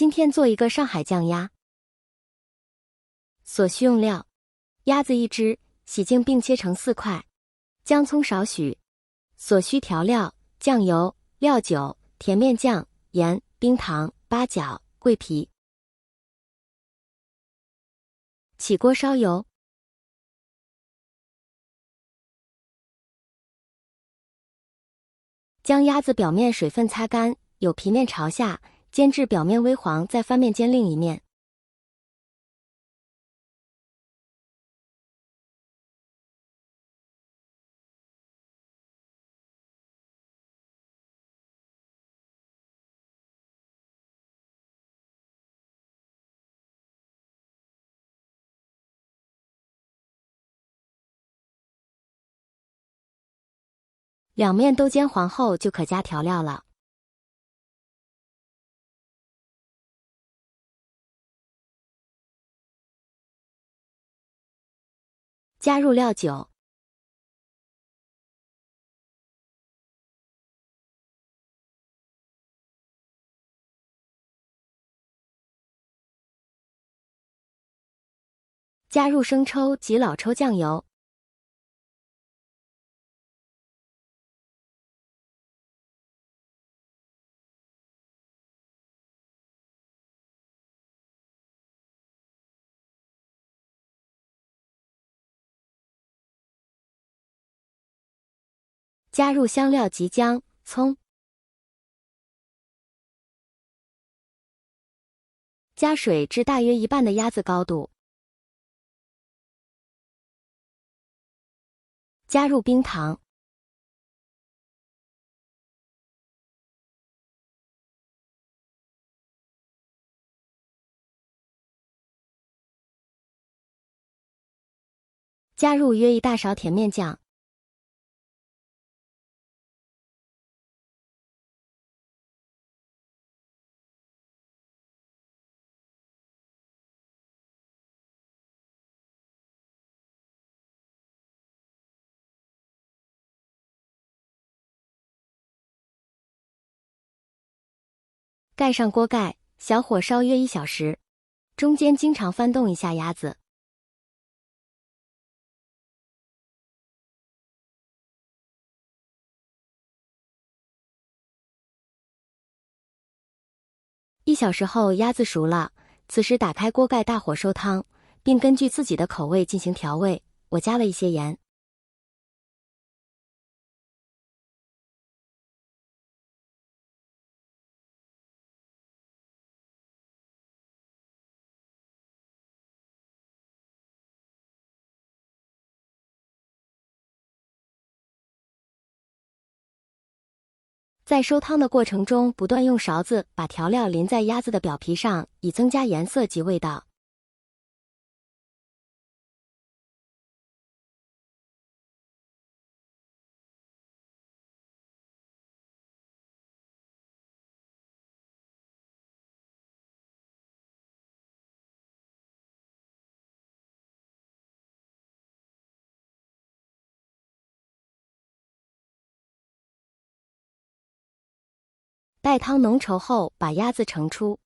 今天做一个上海酱鸭。所需用料：鸭子1只，洗净并切成4块；姜葱少许。所需调料：酱油、料酒、甜面酱、盐、冰糖、八角、桂皮。起锅烧油，将鸭子表面水分擦干，有皮面朝下，煎至表面微黄，再翻面煎另一面。两面都煎黄后，就可加调料了。加入料酒，加入生抽及老抽酱油，加入香料及姜、葱，加水至大约一半的鸭子高度，加入冰糖，加入约1大勺甜面酱，盖上锅盖，小火烧约1小时，中间经常翻动一下鸭子。1小时后，鸭子熟了，此时打开锅盖，大火收汤，并根据自己的口味进行调味。我加了一些盐。在收汤的过程中，不断用勺子把调料淋在鸭子的表皮上，以增加颜色及味道。待汤浓稠后，把鸭子盛出，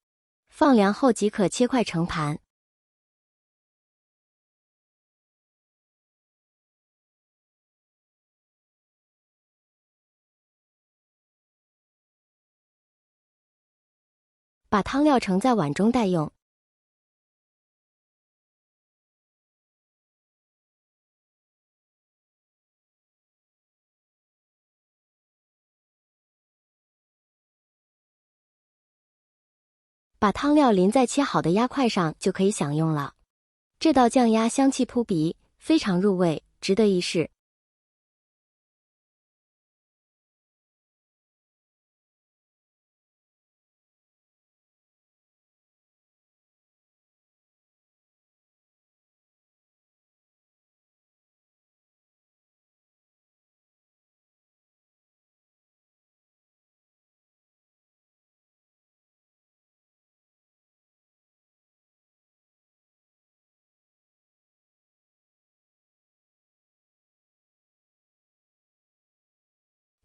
放凉后即可切块盛盘。把汤料盛在碗中待用。把汤料淋在切好的鸭块上，就可以享用了。这道酱鸭香气扑鼻，非常入味，值得一试。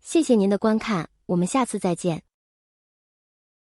谢谢您的观看，我们下次再见。